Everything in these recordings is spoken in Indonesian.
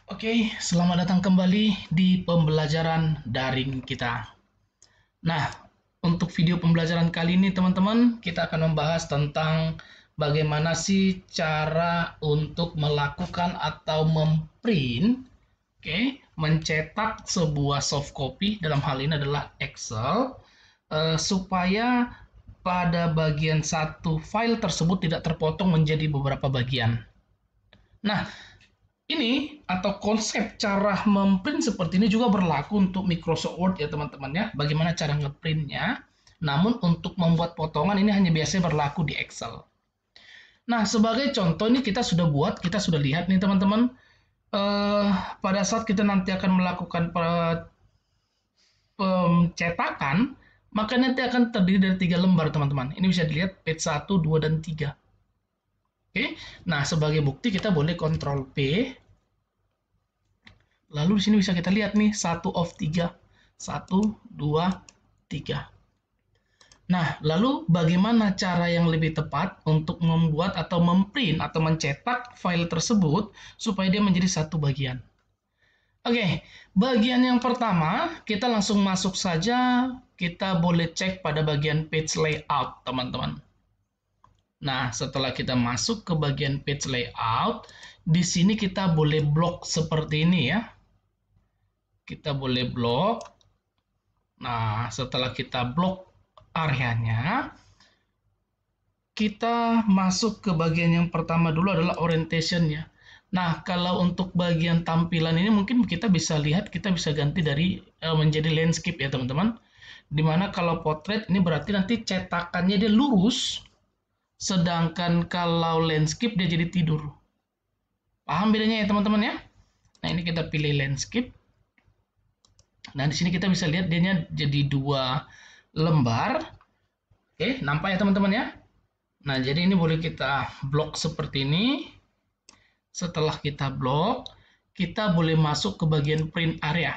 Oke, selamat datang kembali di pembelajaran daring kita. Nah, untuk video pembelajaran kali ini teman-teman, kita akan membahas tentang bagaimana sih cara untuk melakukan atau memprint, mencetak sebuah soft copy, dalam hal ini adalah Excel, supaya pada bagian satu file tersebut tidak terpotong menjadi beberapa bagian. Nah, ini atau konsep cara memprint seperti ini juga berlaku untuk Microsoft Word ya teman-teman ya. Bagaimana cara ngeprintnya? Namun untuk membuat potongan ini hanya biasanya berlaku di Excel. Nah, sebagai contoh ini kita sudah buat, kita sudah lihat nih teman-teman. Pada saat kita nanti akan melakukan pencetakan, maka nanti akan terdiri dari 3 lembar teman-teman. Ini bisa dilihat page 1, 2, dan 3. Oke, nah sebagai bukti kita boleh Ctrl P. Lalu di sini bisa kita lihat nih, 1 of 3. 1, 2, 3. Nah, lalu bagaimana cara yang lebih tepat untuk membuat atau memprint atau mencetak file tersebut supaya dia menjadi satu bagian? Oke, bagian yang pertama, kita langsung masuk saja, kita boleh cek pada bagian page layout, teman-teman. Nah, setelah kita masuk ke bagian page layout, di sini kita boleh blok seperti ini ya. Kita boleh blok. Nah, setelah kita blok areanya, kita masuk ke bagian yang pertama dulu adalah orientation-nya. Nah, kalau untuk bagian tampilan ini mungkin kita bisa lihat, kita bisa ganti dari menjadi landscape ya teman-teman. Dimana kalau portrait ini berarti nanti cetakannya dia lurus, sedangkan kalau landscape dia jadi tidur. Paham bedanya ya teman-teman ya? Nah, ini kita pilih landscape. Nah, di sini kita bisa lihat dia jadi 2 lembar. Oke, nampak ya teman-teman ya? Nah, jadi ini boleh kita blok seperti ini. Setelah kita blok, kita boleh masuk ke bagian print area.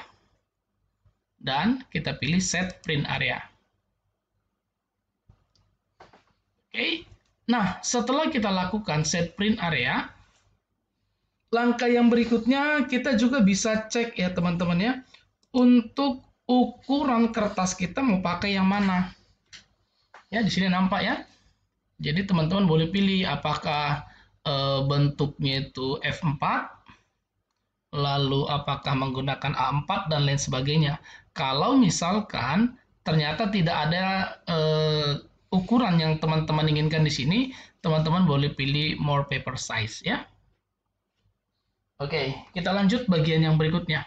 Dan kita pilih set print area. Oke. Nah, setelah kita lakukan set print area, langkah yang berikutnya kita juga bisa cek ya teman-teman ya, untuk ukuran kertas kita mau pakai yang mana. Ya, di sini nampak ya. Jadi teman-teman boleh pilih apakah bentuknya itu F4, lalu apakah menggunakan A4 dan lain sebagainya. Kalau misalkan ternyata tidak ada ukuran yang teman-teman inginkan di sini, teman-teman boleh pilih more paper size ya. Oke, kita lanjut bagian yang berikutnya.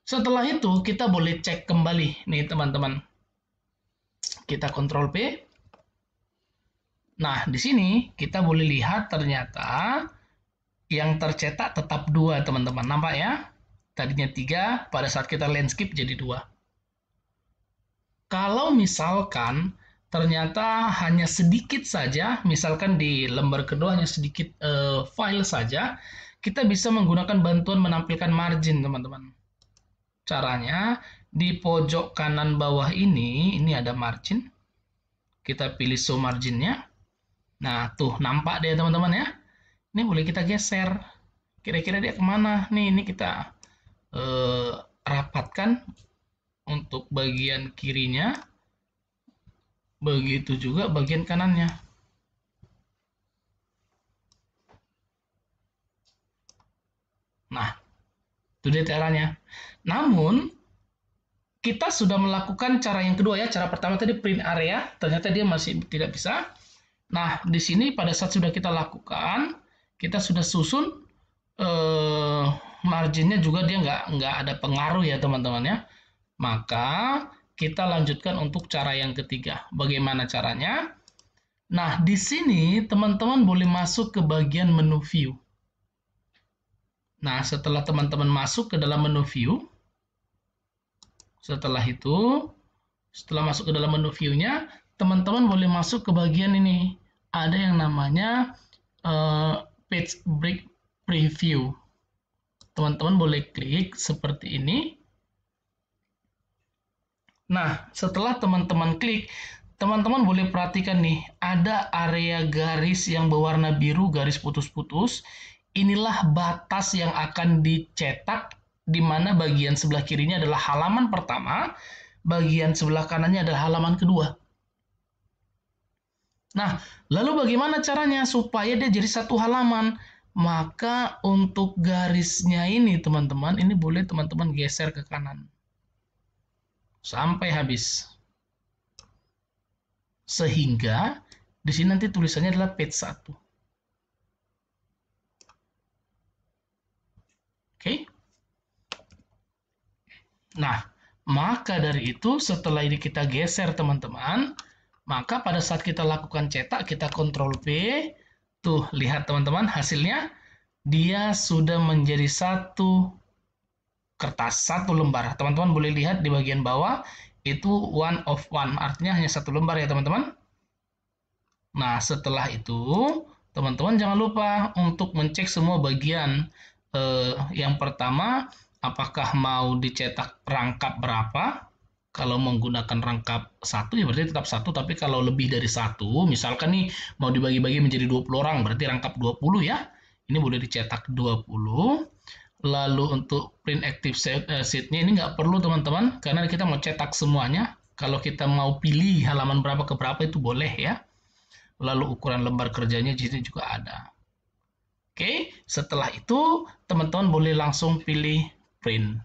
Setelah itu kita boleh cek kembali nih teman-teman. Kita Ctrl P. Nah, di sini kita boleh lihat ternyata yang tercetak tetap 2 teman-teman. Nampak ya? Tadinya 3, pada saat kita landscape jadi 2. Kalau misalkan ternyata hanya sedikit saja, misalkan di lembar kedua hanya sedikit file saja, kita bisa menggunakan bantuan menampilkan margin teman-teman. Caranya, di pojok kanan bawah ini ada margin. Kita pilih show marginnya. Nah, tuh nampak deh teman-teman ya. Ini boleh kita geser. Kira-kira dia kemana? Nih, ini kita rapatkan untuk bagian kirinya. Begitu juga bagian kanannya. Nah, itu dia caranya. Namun, kita sudah melakukan cara yang kedua ya. Cara pertama tadi print area, ternyata dia masih tidak bisa. Nah, di sini pada saat sudah kita lakukan, kita sudah susun marginnya juga dia nggak ada pengaruh ya teman-teman ya. Maka kita lanjutkan untuk cara yang ketiga. Bagaimana caranya? Nah, di sini teman-teman boleh masuk ke bagian menu view. Nah, setelah teman-teman masuk ke dalam menu view, setelah masuk ke dalam menu view-nya, teman-teman boleh masuk ke bagian ini. Ada yang namanya page break preview. Teman-teman boleh klik seperti ini. Nah, setelah teman-teman klik, teman-teman boleh perhatikan nih, ada area garis yang berwarna biru, garis putus-putus. inilah batas yang akan dicetak, di mana bagian sebelah kirinya adalah halaman pertama, bagian sebelah kanannya adalah halaman kedua. Nah, lalu bagaimana caranya supaya dia jadi satu halaman? Maka untuk garisnya ini teman-teman, ini boleh teman-teman geser ke kanan. Sampai habis. Sehingga di sini nanti tulisannya adalah page 1. Oke. Nah, maka dari itu setelah ini kita geser teman-teman, maka pada saat kita lakukan cetak, kita Ctrl V. Tuh, lihat teman-teman hasilnya. Dia sudah menjadi satu kertas, satu lembar. Teman-teman boleh lihat di bagian bawah, itu one of one. Artinya hanya satu lembar ya teman-teman. Nah, setelah itu, teman-teman jangan lupa untuk mencek semua bagian. Yang pertama, apakah mau dicetak rangkap berapa? Kalau menggunakan rangkap 1 ya berarti tetap 1, tapi kalau lebih dari 1, misalkan nih mau dibagi-bagi menjadi 20 orang, berarti rangkap 20 ya. Ini boleh dicetak 20. Lalu untuk print active sheet-nya ini nggak perlu teman-teman, karena kita mau cetak semuanya. Kalau kita mau pilih halaman berapa ke berapa itu boleh ya. Lalu ukuran lembar kerjanya di sini juga ada. Oke, setelah itu teman-teman boleh langsung pilih print.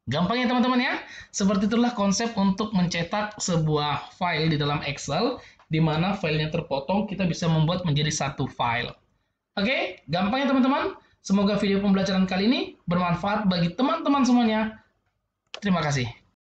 Gampang ya teman-teman ya. Seperti itulah konsep untuk mencetak sebuah file di dalam Excel, di mana filenya terpotong, kita bisa membuat menjadi satu file. Oke, gampang ya teman-teman. Semoga video pembelajaran kali ini bermanfaat bagi teman-teman semuanya. Terima kasih.